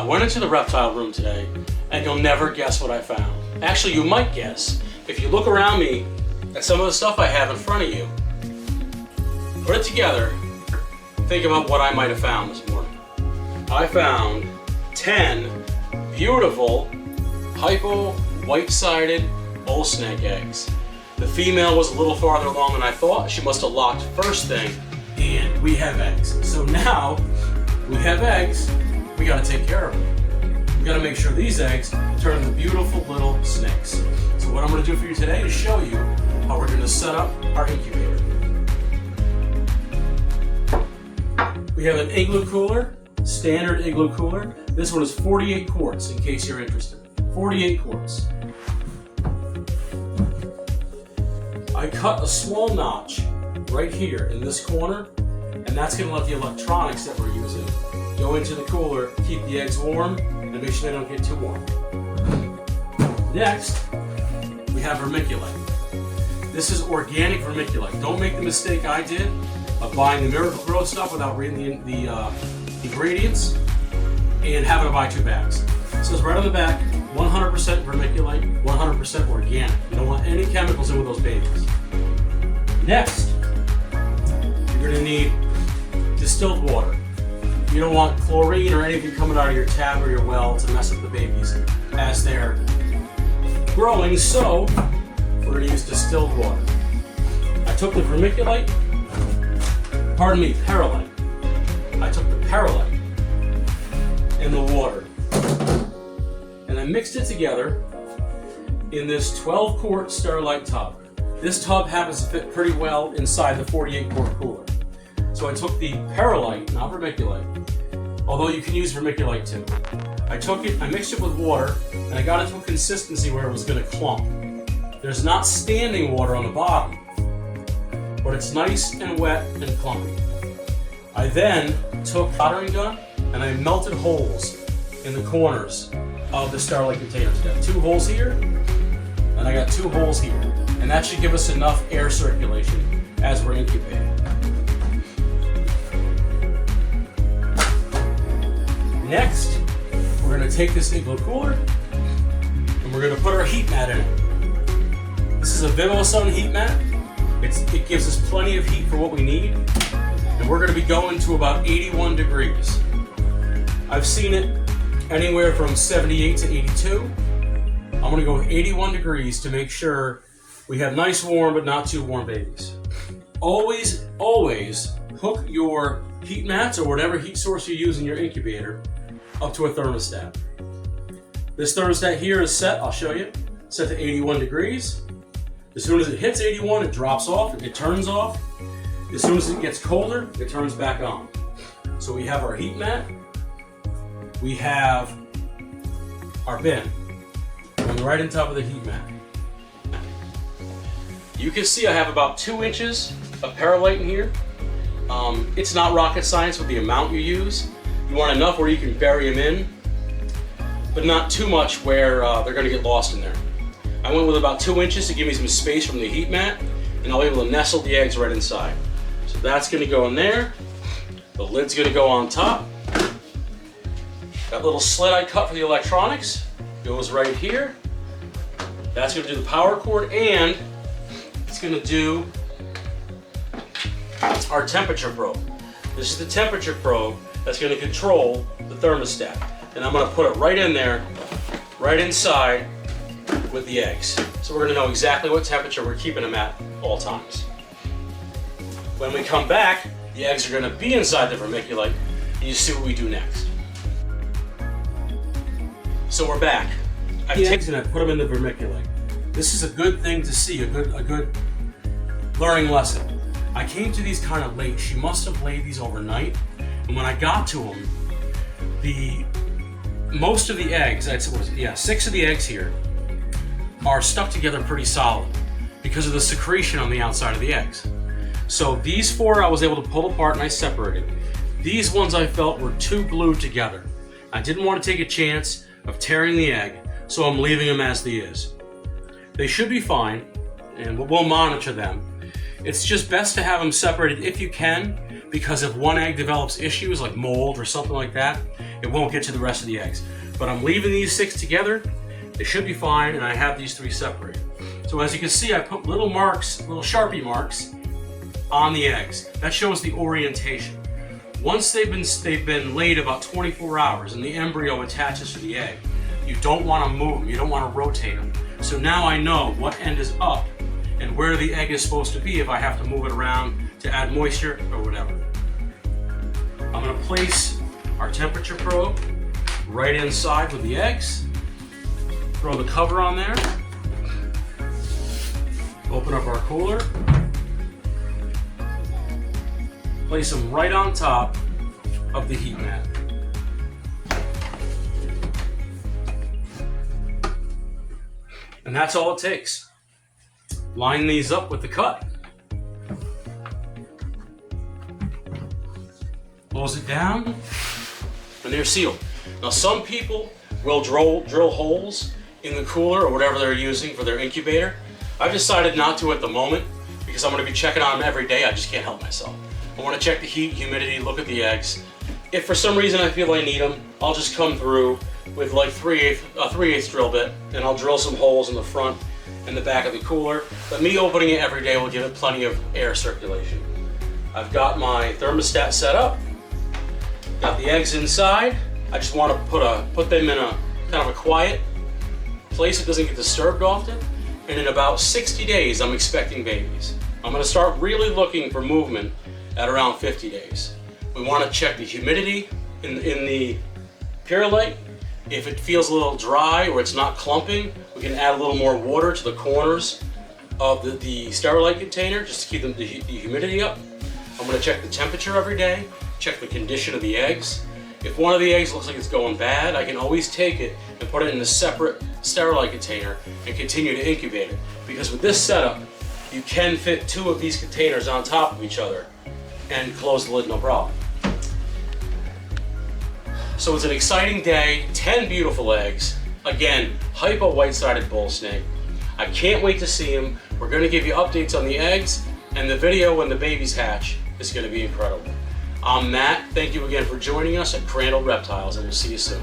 went into the reptile room today, and you'll never guess what I found. Actually, you might guess. If you look around me at some of the stuff I have in front of you, put it together, think about what I might have found this morning. I found 10 beautiful hypo white-sided bullsnake eggs. The female was a little farther along than I thought. She must have locked first thing, and we have eggs. So now we have eggs, we gotta take care of them. We gotta make sure these eggs turn into beautiful little snakes. So what I'm gonna do for you today is show you how we're gonna set up our incubator. We have an igloo cooler, standard igloo cooler. This one is 48 quarts in case you're interested. 48 quarts. I cut a small notch right here in this corner, and that's going to let the electronics that we're using go into the cooler, keep the eggs warm, and make sure they don't get too warm. Next, we have vermiculite. This is organic vermiculite. Don't make the mistake I did of buying the Miracle Grow stuff without reading the ingredients and having to buy 2 bags. It says right on the back, 100% vermiculite, 100% organic. You don't want any chemicals in with those babies. Next, you're going to need distilled water. You don't want chlorine or anything coming out of your tap or your well to mess up the babies as they're growing, so we're going to use distilled water. I took the vermiculite, perlite. I took the perlite and the water, and I mixed it together in this 12-quart Starlight tub. This tub happens to fit pretty well inside the 48-quart cooler. So I took the perlite, not vermiculite, although you can use vermiculite too. I took it, I mixed it with water, and I got it to a consistency where it was going to clump. There's not standing water on the bottom, but it's nice and wet and clumpy. I then took a soldering gun and I melted holes in the corners of the Starlight containers. I got 2 holes here, and I got 2 holes here. And that should give us enough air circulation as we're incubating. Next, we're going to take this igloo cooler and we're going to put our heat mat in it. This is a Vivosun heat mat. It gives us plenty of heat for what we need. And we're going to be going to about 81 degrees. I've seen it anywhere from 78 to 82. I'm going to go with 81 degrees to make sure we have nice warm but not too warm babies. Always hook your heat mats or whatever heat source you use in your incubator up to a thermostat. This thermostat here is set, I'll show you, set to 81 degrees. As soon as it hits 81, it drops off, it turns off. As soon as it gets colder, it turns back on. So we have our heat mat, we have our bin going right on top of the heat mat. You can see I have about 2 inches of perlite in here. It's not rocket science with the amount you use. You want enough where you can bury them in, but not too much where they're going to get lost in there. I went with about 2 inches to give me some space from the heat mat, and I'll be able to nestle the eggs right inside. So that's going to go in there. The lid's going to go on top. That little slit I cut for the electronics goes right here. That's going to do the power cord, and it's going to do our temperature probe. This is the temperature probe that's going to control the thermostat. And I'm going to put it right in there, right inside with the eggs. So we're going to know exactly what temperature we're keeping them at all times. When we come back, the eggs are going to be inside the vermiculite, and you see what we do next. So we're back. I've taken and I put them in the vermiculite. This is a good thing to see, a good learning lesson. I came to these kind of late. She must have laid these overnight. And when I got to them, most of the eggs, 6 of the eggs here are stuck together pretty solid because of the secretion on the outside of the eggs. So these 4 I was able to pull apart and I separated. These ones I felt were too glued together. I didn't want to take a chance of tearing the egg, so I'm leaving them as they is. They should be fine, and we'll monitor them. It's just best to have them separated if you can, because if one egg develops issues like mold or something like that, it won't get to the rest of the eggs. But I'm leaving these 6 together. They should be fine, and I have these 3 separated. So as you can see, I put little marks, little Sharpie marks on the eggs. That shows the orientation. Once they've been laid about 24 hours and the embryo attaches to the egg, you don't want to move them, you don't want to rotate them. So now I know what end is up and where the egg is supposed to be if I have to move it around to add moisture or whatever. I'm going to place our temperature probe right inside with the eggs. Throw the cover on there. Open up our cooler. Place them right on top of the heat mat. And that's all it takes. Line these up with the cut. Close it down, and they're sealed. Now some people will drill holes in the cooler or whatever they're using for their incubator. I've decided not to at the moment because I'm going to be checking on them every day. I just can't help myself. I want to check the heat, humidity, look at the eggs. If for some reason I feel I need them, I'll just come through with like a 3/8 drill bit, and I'll drill some holes in the front and the back of the cooler. But me opening it every day will give it plenty of air circulation. I've got my thermostat set up, got the eggs inside. I just want to put them in a kind of a quiet place that doesn't get disturbed often. And in about 60 days, I'm expecting babies. I'm going to start really looking for movement at around 50 days. We want to check the humidity in the Purolite. If it feels a little dry or it's not clumping, we can add a little more water to the corners of the Sterilite container just to keep the humidity up. I'm going to check the temperature every day, check the condition of the eggs. If one of the eggs looks like it's going bad, I can always take it and put it in a separate Sterilite container and continue to incubate it. Because with this setup, you can fit 2 of these containers on top of each other and close the lid no problem. So it's an exciting day, 10 beautiful eggs. Again, hypo white-sided bull snake. I can't wait to see them. We're going to give you updates on the eggs, and the video when the babies hatch is going to be incredible. I'm Matt. Thank you again for joining us at Reptiles, and we'll see you soon.